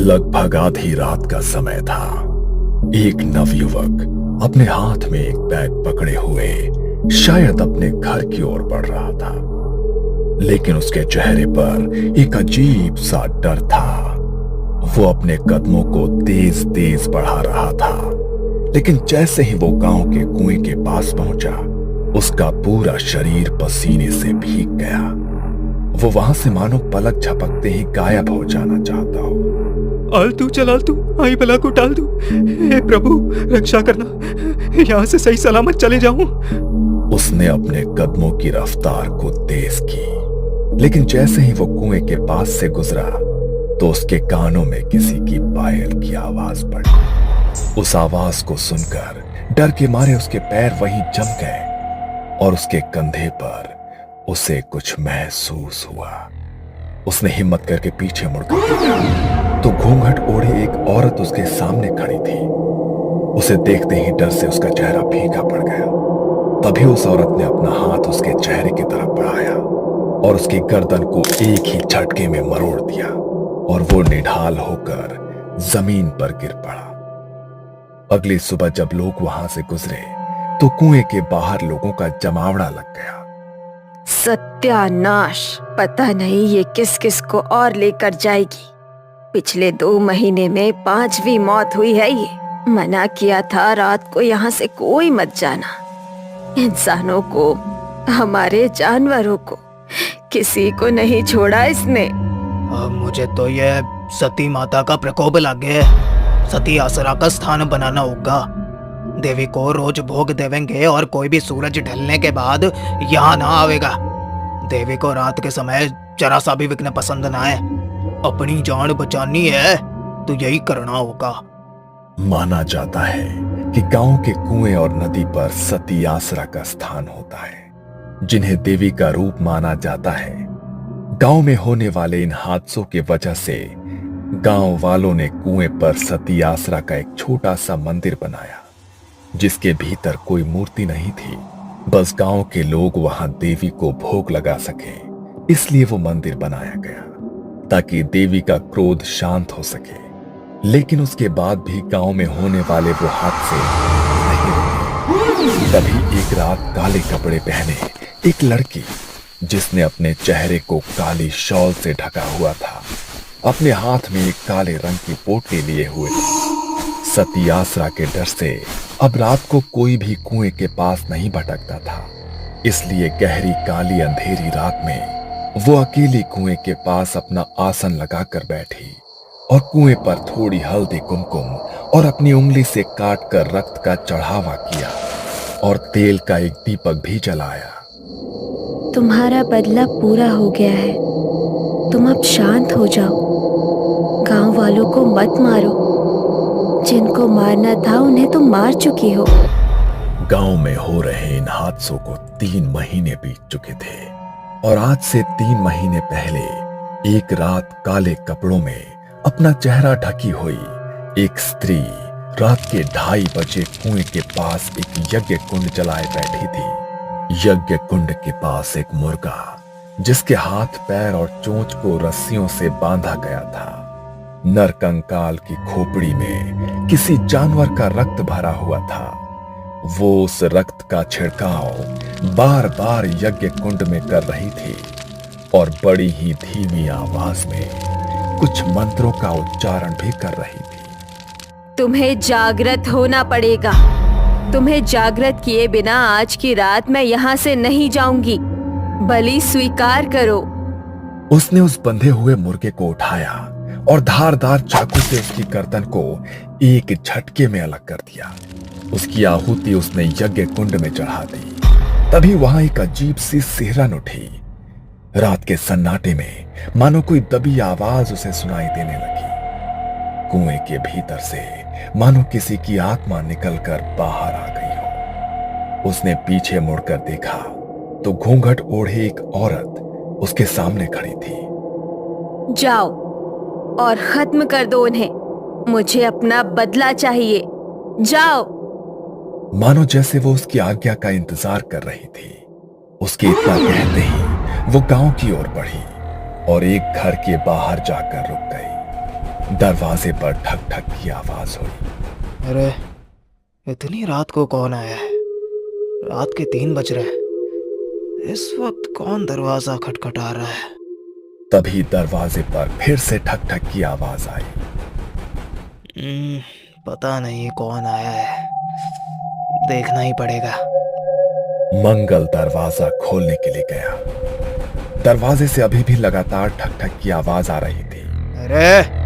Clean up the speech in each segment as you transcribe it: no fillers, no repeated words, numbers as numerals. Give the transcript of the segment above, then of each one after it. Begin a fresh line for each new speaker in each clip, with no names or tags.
लगभग आधी रात का समय था। एक नवयुवक अपने हाथ में एक बैग पकड़े हुए शायद अपने घर की ओर बढ़ रहा था, लेकिन उसके चेहरे पर एक अजीब सा डर था। वो अपने कदमों को तेज तेज बढ़ा रहा था, लेकिन जैसे ही वो गांव के कुएं के पास पहुंचा, उसका पूरा शरीर पसीने से भीग गया। वो वहां से मानो पलक झपकते ही गायब हो जाना चाहता हो।
आलतू चल आलतू, आई बला को टाल दू। हे प्रभु रक्षा करना, यहाँ से सही सलामत चले जाऊं।
उसने अपने कदमों की रफ्तार को तेज की, लेकिन जैसे ही वो कुएं के पास से गुजरा तो उसके कानों में किसी की पायल की आवाज पड़ी। उस आवाज को सुनकर डर के मारे उसके पैर वहीं जम गए और उसके कंधे पर उसे कुछ महसूस हुआ। उसने हिम्मत करके पीछे मुड़कर देखा तो घूंघट ओढ़े एक औरत उसके सामने खड़ी थी। उसे देखते ही डर से उसका चेहरा फीका पड़ गया। तभी उस औरत ने अपना हाथ उसके चेहरे की तरफ बढ़ाया और उसकी गर्दन को एक ही झटके में मरोड़ दिया और वो निढाल होकर जमीन पर गिर पड़ा। अगली सुबह जब लोग वहां से गुजरे तो कुएं के बाहर लोगों का जमावड़ा लग गया।
सत्यानाश, पता नहीं ये किस किस को और लेकर जाएगी। पिछले 2 महीने में 5वीं मौत हुई है ये। मना किया था रात को यहाँ से कोई मत जाना। इंसानों को, हमारे जानवरों को, किसी को नहीं छोड़ा इसने।
अब मुझे तो ये सती माता का प्रकोप लग गया। सती आसरा का स्थान बनाना होगा। देवी को रोज भोग देवेंगे और कोई भी सूरज ढलने के बाद यहाँ ना आवेगा। देवी को रात के समय जरा सा भी विघ्न पसंद ना है। अपनी जान बचानी है तो यही करना होगा।
माना जाता है कि गांव के कुएं और नदी पर सती आसरा का स्थान होता है, जिन्हें देवी का रूप माना जाता है। गांव में होने वाले इन हादसों की वजह से गांव वालों ने कुएं पर सती आसरा का एक छोटा सा मंदिर बनाया, जिसके भीतर कोई मूर्ति नहीं थी। बस गांव के लोग वहां देवी को भोग लगा सके, इसलिए वो मंदिर बनाया गया ताकि देवी का क्रोध शांत हो सके। लेकिन उसके बाद भी गांव में होने वाले वो हादसे नहीं रुके। तभी एक रात काले कपड़े पहने एक लड़की, जिसने अपने चेहरे को काली शॉल से ढका हुआ था, अपने हाथ में एक काले रंग की पोटली लिए हुए थी। सती आसरा के डर से अब रात को कोई भी कुएं के पास नहीं भटकता था, इसलिए गहरी काली अंधेरी रात में वो अकेली कुएं के पास अपना आसन लगाकर बैठी और कुएं पर थोड़ी हल्दी कुमकुम और अपनी उंगली से काट कर रक्त का चढ़ावा किया और तेल का एक दीपक भी जलाया।
तुम्हारा बदला पूरा हो गया है, तुम अब शांत हो जाओ। गांव वालों को मत मारो, जिनको मारना था उन्हें तुम मार चुकी हो।
गांव में हो रहे इन हादसों को 3 महीने बीत चुके थे और आज से 3 महीने पहले एक रात काले कपड़ों में अपना चेहरा ढकी हुई एक स्त्री रात के 2:30 बजे कुएं के पास एक यज्ञ कुंड जलाए बैठी थी। यज्ञ कुंड के पास एक मुर्गा, जिसके हाथ पैर और चोंच को रस्सियों से बांधा गया था। नर कंकाल की खोपड़ी में किसी जानवर का रक्त भरा हुआ था। वो उस रक्त का छिड़काव बार बार यज्ञ कुंड में कर रही थी और बड़ी ही धीमी आवाज में कुछ मंत्रों का उच्चारण भी कर रही थी।
तुम्हें जागृत होना पड़ेगा। तुम्हें जागृत किए बिना आज की रात मैं यहाँ से नहीं जाऊंगी। बलि स्वीकार करो।
उसने उस बंधे हुए मुर्गे को उठाया और धारदार चाकू से उसकी गर्दन को एक झटके में अलग कर दिया। उसकी आहुति उसने यज्ञ कुंड में चढ़ा दी। तभी वहां एक अजीब सी सिहरन उठी। रात के सन्नाटे में मानो कोई दबी आवाज उसे सुनाई देने लगी। कुएं के भीतर से मानो किसी की आत्मा निकलकर बाहर आ गई हो। उसने पीछे मुड़कर देखा तो घूंघट ओढ़े एक औरत उसके सामने खड़ी थी।
जाओ और खत्म कर दो उन्हें। मुझे अपना बदला चाहिए। जाओ।
मानो जैसे वो उसकी आज्ञा का इंतजार कर रही थी। उसके इतना कहते ही वो गांव की ओर बढ़ी और एक घर के बाहर जाकर रुक गई। दरवाजे पर ठक ठक की आवाज हुई।
अरे इतनी रात को कौन आया है? रात के 3 बज रहे हैं। इस वक्त कौन दरवाजा खटखटा रहा है?
तभी दरवाजे पर फिर से ठक ठक की आवाज आई।
पता नहीं कौन आया है, देखना ही पड़ेगा।
मंगल दरवाजा खोलने के लिए गया। दरवाजे से अभी भी लगातार ठक ठक की आवाज आ रही थी।
अरे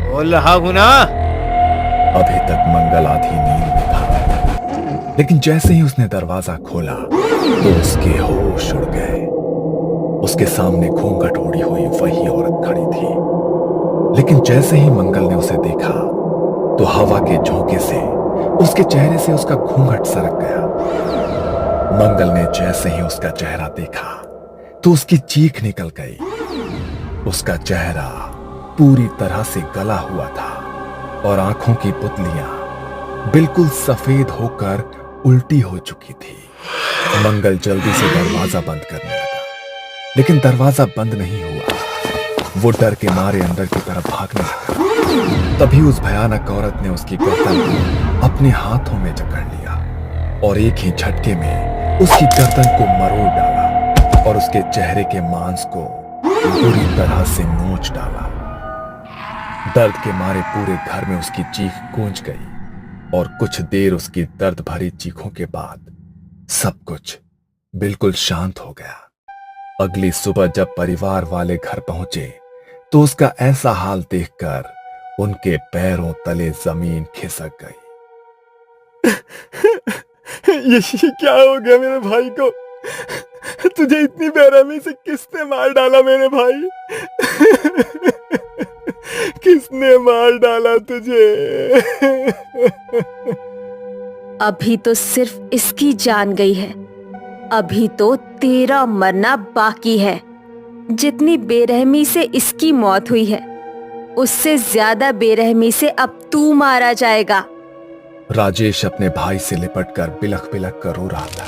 बोल रहा हूं ना।
अभी तक मंगल आधी नींद में था, लेकिन जैसे ही उसने दरवाजा खोला तो उसके होश उड़ गए। उसके सामने घूंघट ओढ़ी हुई वही औरत खड़ी थी, लेकिन जैसे ही मंगल ने उसे देखा तो हवा के झोंके से उसके चेहरे से उसका घूंघट सरक गया। मंगल ने जैसे ही उसका चेहरा देखा तो उसकी चीख निकल गई। उसका चेहरा पूरी तरह से गला हुआ था और आंखों की पुतलियां बिल्कुल सफेद होकर उल्टी हो चुकी थी। मंगल जल्दी से दरवाजा बंद करने लगा, लेकिन दरवाजा बंद नहीं हुआ। वो डर के मारे अंदर की तरफ भागने लगा। तभी उस भयानक औरत ने उसकी गर्दन को अपने हाथों में जकड़ लिया और एक ही झटके में उसकी गर्दन को मरोड़ डाला और उसके चेहरे के मांस को बुरी तरह से नोच डाला। दर्द के मारे पूरे घर में उसकी चीख गूंज गई और कुछ देर उसकी दर्द भरी चीखों के बाद सब कुछ बिल्कुल शांत हो गया। अगली सुबह जब परिवार वाले घर पहुंचे तो उसका ऐसा हाल देखकर उनके पैरों तले जमीन खिसक गई।
ये क्या हो गया मेरे भाई को? तुझे इतनी बेरहमी से किसने मार डाला मेरे भाई? किसने मार डाला तुझे?
अभी तो सिर्फ इसकी जान गई है, अभी तो तेरा मरना बाकी है। जितनी बेरहमी से इसकी मौत हुई है, उससे ज्यादा बेरहमी से अब तू मारा जाएगा।
राजेश अपने भाई से लिपटकर बिलख बिलख कर रो रहा था।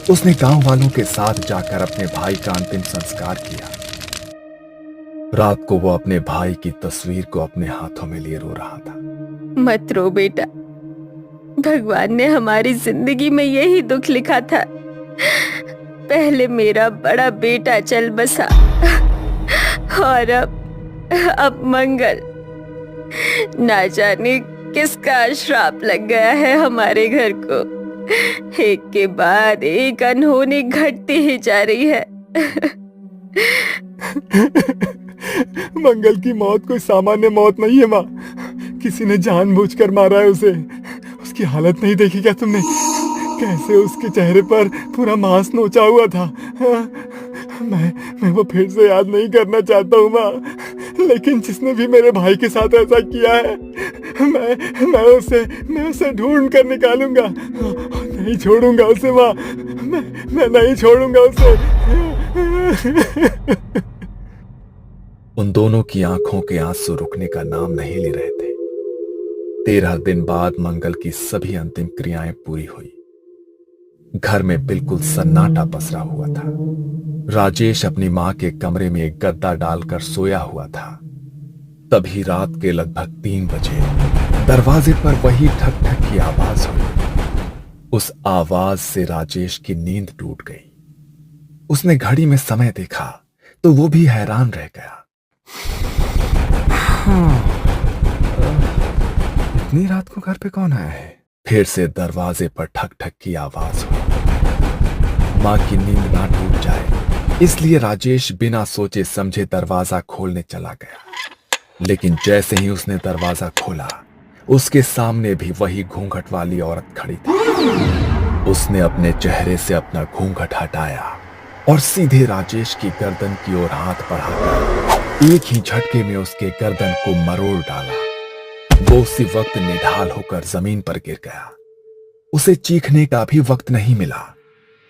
उसने गांव वालों के साथ जाकर अपने भाई का अंतिम संस्कार किया। रात को वो अपने भाई की तस्वीर को अपने हाथों में लिए रो रहा था।
मत रो बेटा, भगवान ने हमारी जिंदगी में यही दुख लिखा था। पहले मेरा बड़ा बेटा चल बसा और अब मंगल। ना जाने किसका श्राप लग गया है हमारे घर को। एक के बाद एक अनहोनी घटती ही जा रही है।
मंगल की मौत कोई सामान्य मौत नहीं है माँ। किसी ने जानबूझकर मारा है उसे। उसकी हालत नहीं देखी क्या तुमने? कैसे उसके चेहरे पर पूरा मांस नोचा हुआ था। मैं वो फिर से याद नहीं करना चाहता हूँ माँ, लेकिन जिसने भी मेरे भाई के साथ ऐसा किया है, मैं उसे ढूंढ कर निकालूंगा। नहीं छोड़ूंगा उसे माँ, मैं नहीं छोड़ूंगा उसे।
उन दोनों की आंखों के आंसू रुकने का नाम नहीं ले रहे थे। 13 दिन बाद मंगल की सभी अंतिम क्रियाएं पूरी हुई। घर में बिल्कुल सन्नाटा पसरा हुआ था। राजेश अपनी मां के कमरे में एक गद्दा डालकर सोया हुआ था। तभी रात के लगभग 3 बजे दरवाजे पर वही ठक ठक की आवाज हुई। उस आवाज से राजेश की नींद टूट गई। उसने घड़ी में समय देखा तो वो भी हैरान रह गया।
इतनी रात को घर पे कौन आया है?
फिर से दरवाजे पर ठक ठक की आवाज हुई। मां की नींद ना टूट जाए इसलिए राजेश बिना सोचे समझे दरवाजा खोलने चला गया। लेकिन जैसे ही उसने दरवाजा खोला, उसके सामने भी वही घूंघट वाली औरत खड़ी थी। उसने अपने चेहरे से अपना घूंघट हटाया और सीधे राजेश की गर्दन की ओर हाथ बढ़ाकर एक ही झटके में उसके गर्दन को मरोड़ डाला। वो उसी वक्त निढाल होकर जमीन पर गिर गया। उसे चीखने का भी वक्त नहीं मिला।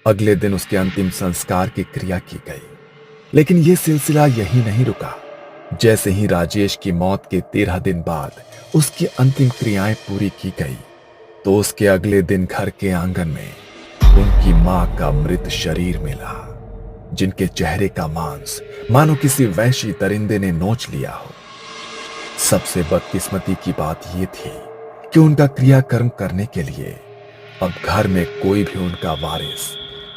अगले दिन उसके अंतिम संस्कार की क्रिया की गई, लेकिन यह सिलसिला यही नहीं रुका। जैसे ही राजेश की मौत के 13 दिन बाद उसकी अंतिम क्रियाएं पूरी की गई, तो उसके अगले दिन घर के आंगन में उनकी मां का मृत शरीर मिला, जिनके चेहरे का मांस मानो किसी वहशी दरिंदे ने नोच लिया हो। सबसे बदकिस्मती की बात यह थी कि उनका क्रियाकर्म करने के लिए अब घर में कोई भी उनका वारिस,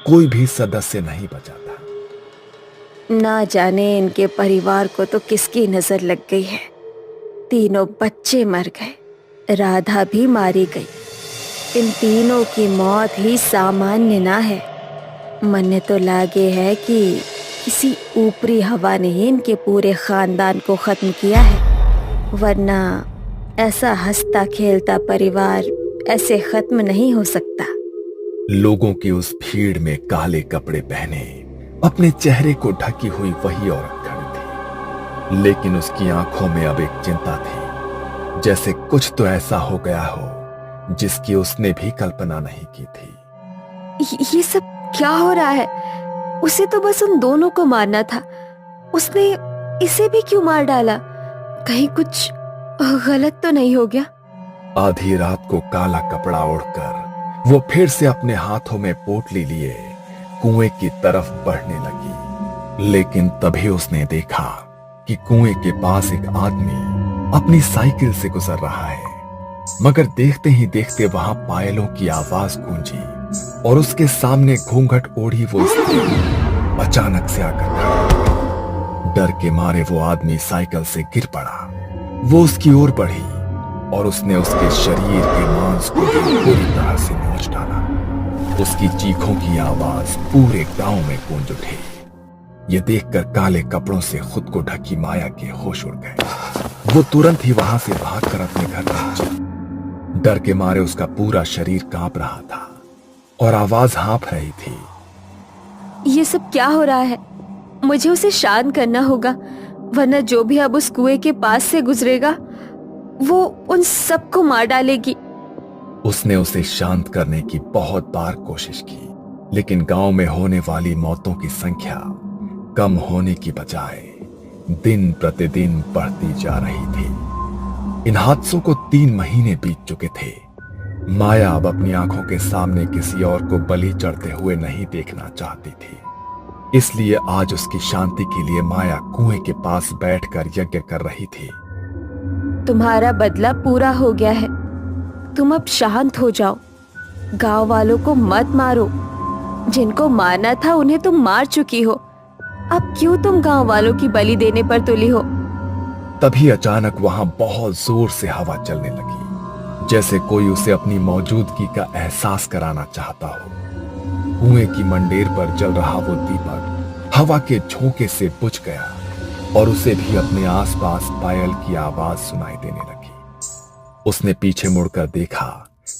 कोई भी सदस्य नहीं बचा था।
ना जाने इनके परिवार को तो किसकी नजर लग गई है। तीनों बच्चे मर गए, राधा भी मारी गई। इन तीनों की मौत ही सामान्य ना है। मन तो लागे है कि किसी ऊपरी हवा ने इनके पूरे खानदान को खत्म किया है, वरना ऐसा हंसता खेलता परिवार ऐसे खत्म नहीं हो सकता।
लोगों की उस भीड़ में काले कपड़े पहने अपने चेहरे को ढकी हुई वही औरत खड़ी थी, लेकिन उसकी आंखों में अब एक चिंता थी, जैसे कुछ तो ऐसा हो गया हो जिसकी उसने भी कल्पना नहीं की थी।
ये सब क्या हो रहा है? उसे तो बस उन दोनों को मारना था, उसने इसे भी क्यों मार डाला? कहीं कुछ गलत तो नहीं हो गया?
आधी रात को काला कपड़ा ओढ़कर वो फिर से अपने हाथों में पोटली लिए कुएं की तरफ बढ़ने लगी, लेकिन तभी उसने देखा कि कुएं के पास एक आदमी अपनी साइकिल से गुजर रहा है। मगर देखते ही देखते वहां पायलों की आवाज गूंजी और उसके सामने घूंघट ओढ़ी वो स्त्री अचानक से आकर खड़ी। डर के मारे वो आदमी साइकिल से गिर पड़ा। वो उसकी ओर बढ़ी और उसने उसके शरीर के मांस को भी पूरी तरह से नोच डाला। उसकी चीखों की आवाज पूरे गांव में गूंज उठी। ये देखकर काले कपड़ों से खुद को ढकी माया के होश उड़ गए। वो तुरंत ही वहां से भागकर अपने घर पहुंची। डर के मारे उसका पूरा शरीर कांप रहा था और आवाज हाँफ रही थी।
ये सब क्या हो रहा है? मुझे उसे शांत करना होगा, वरना जो भी अब उस कुएं के पास से गुजरेगा वो उन सबको मार डालेगी।
उसने उसे शांत करने की बहुत बार कोशिश की, लेकिन गांव में होने वाली मौतों की संख्या कम होने की बजाय दिन प्रतिदिन बढ़ती जा रही थी। इन हादसों को 3 महीने बीत चुके थे। माया अब अपनी आंखों के सामने किसी और को बलि चढ़ते हुए नहीं देखना चाहती थी, इसलिए आज उसकी शांति के लिए माया कुएं के पास बैठकर यज्ञ कर रही थी।
तुम्हारा बदला पूरा हो गया है, तुम अब शांत हो जाओ। गांव वालों को मत मारो, जिनको मारना था उन्हें तुम मार चुकी हो। अब क्यों तुम गांव वालों की बलि देने पर तुली हो?
तभी अचानक वहां बहुत जोर से हवा चलने लगी, जैसे कोई उसे अपनी मौजूदगी का एहसास कराना चाहता हो। कुएं की मंडेर पर जल रहा वो दीपक हवा के झोंके से बुझ गया और उसे भी अपने आसपास पायल की आवाज सुनाई देने लगी। उसने पीछे मुड़कर देखा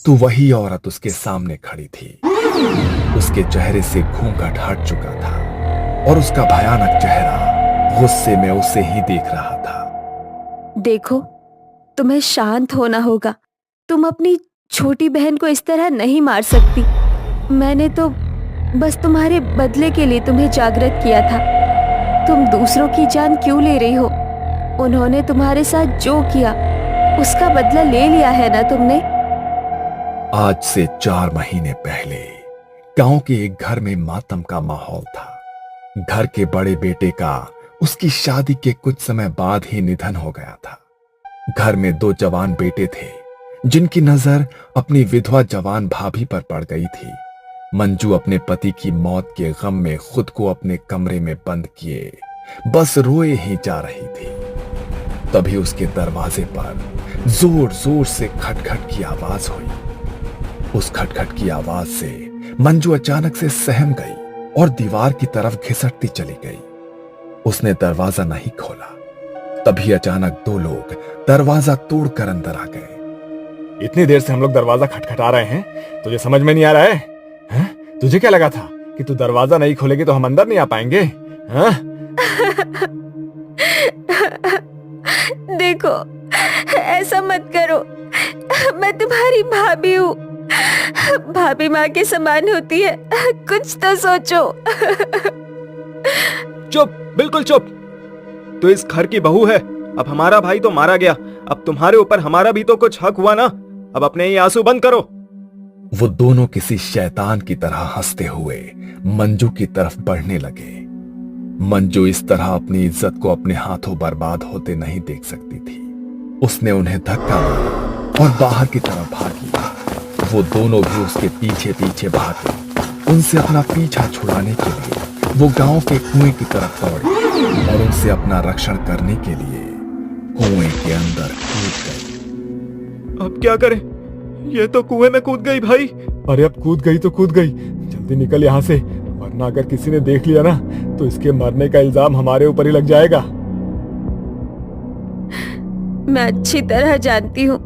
तो वही औरत उसके सामने खड़ी थी। उसके चेहरे से घूंघट हट चुका था और उसका भयानक चेहरा गुस्से में उसे ही देख रहा था।
देखो, तुम्हें शांत होना होगा। तुम अपनी छोटी बहन को इस तरह नहीं मार सकती। मैंने तो बस तुम्हारे बदले के लिए तुम्हें जागृत किया था। तुम दूसरों की जान क्यों ले रही हो? उन्होंने तुम्हारे साथ जो किया उसका बदला ले लिया है ना तुमने?
आज से 4 महीने पहले गांव के एक घर में मातम का माहौल था। घर के बड़े बेटे का उसकी शादी के कुछ समय बाद ही निधन हो गया था। घर में 2 जवान बेटे थे जिनकी नजर अपनी विधवा जवान भाभी पर पड़ गई थी। मंजू अपने पति की मौत के गम में खुद को अपने कमरे में बंद किए बस रोए ही जा रही थी। तभी उसके दरवाजे पर जोर जोर से खटखट की आवाज हुई। उस खटखट की आवाज से मंजू अचानक से सहम गई और दीवार की तरफ घिसटती चली गई। उसने दरवाजा नहीं खोला। तभी अचानक 2 लोग दरवाजा तोड़कर अंदर आ गए।
इतनी देर से हम लोग दरवाजा खटखटा रहे हैं, तुझे समझ में नहीं आ रहा है? हैं? तुझे क्या लगा था कि तू दरवाजा नहीं खोलेगी तो हम अंदर नहीं आ पाएंगे? हैं?
देखो, ऐसा मत करो। मैं तुम्हारी भाभी हूँ। भाभी माँ के समान होती है। कुछ तो सोचो।
चुप, बिल्कुल चुप। तो इस घर की बहू है। अब हमारा भाई तो मारा गया, अब तुम्हारे ऊपर हमारा भी तो कुछ हक हुआ ना। अब अपने ये आंसू बंद करो।
वो दोनों किसी शैतान की तरह हंसते हुए मंजू की तरफ बढ़ने लगे। मंजू इस तरह अपनी इज्जत को अपने हाथों बर्बाद होते नहीं देख सकती थी। उसने उन्हें धक्का मारा और बाहर की तरफ भागी। वो दोनों भी उसके पीछे पीछे भागे। उनसे अपना पीछा छुड़ाने के लिए वो गांव के कुएं की तरफ दौड़े और उनसे अपना रक्षण करने के लिए कुएं के अंदर कूद गए।
अब क्या करें? ये तो कुएं में कूद गई भाई।
अरे अब कूद गई तो कूद गई, जल्दी निकल यहाँ से, वरना अगर किसी ने देख लिया ना तो इसके मरने का इल्जाम हमारे ऊपर ही लग जाएगा।
मैं अच्छी तरह जानती हूँ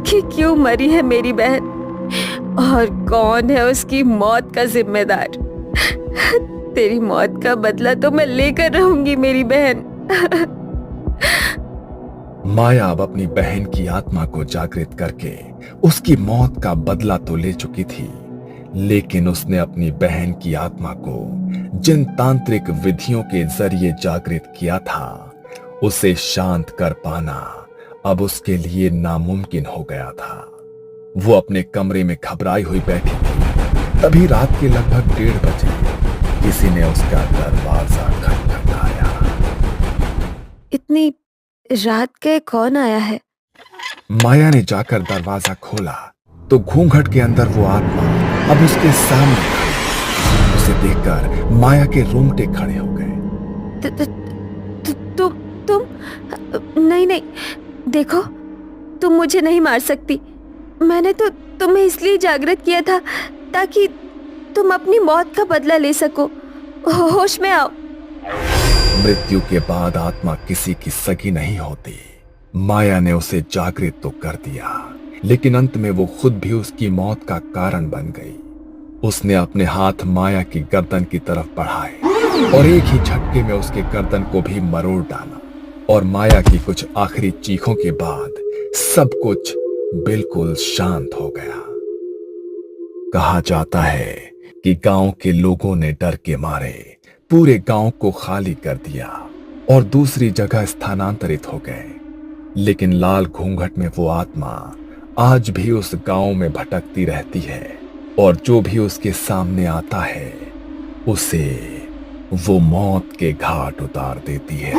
कि क्यों मरी है मेरी बहन और कौन है उसकी मौत का जिम्मेदार। तेरी मौत का बदला तो मैं लेकर रहूंगी मेरी बहन।
माया अब अपनी बहन की आत्मा को जागृत करके उसकी मौत का बदला तो ले चुकी थी, लेकिन उसने अपनी बहन की आत्मा को जिन तांत्रिक विधियों के जरिए जागृत किया था उसे शांत कर पाना अब उसके लिए नामुमकिन हो गया था। वो अपने कमरे में घबराई हुई बैठी थी। तभी रात के लगभग 1:30 बजे किसी ने उसका दरवाजा खटखटाया।
इतनी रात के कौन आया है?
माया ने जाकर दरवाजा खोला तो घूंघट के अंदर वो आत्मा अब उसके सामने खड़ी। उसे देखकर माया के रोंगटे खड़े हो गए।
तुम नहीं, देखो, तुम मुझे नहीं मार सकती। मैंने तो तुम्हें इसलिए जागृत किया था ताकि तुम अपनी मौत का बदला ले सको। होश में आओ।
मृत्यु के बाद आत्मा किसी की सगी नहीं होती। माया ने उसे जागृत तो कर दिया, लेकिन अंत में वो खुद भी उसकी मौत का कारण बन गई। उसने अपने हाथ माया की गर्दन की तरफ बढ़ाए और एक ही झटके में उसके गर्दन को भी मरोड़ डाला और माया की कुछ आखिरी चीखों के बाद सब कुछ बिल्कुल शांत हो गया। कहा जाता है कि गांव के लोगों ने डर के मारे पूरे गांव को खाली कर दिया और दूसरी जगह स्थानांतरित हो गए, लेकिन लाल घूंघट में वो आत्मा आज भी उस गांव में भटकती रहती है और जो भी उसके सामने आता है उसे वो मौत के घाट उतार देती है।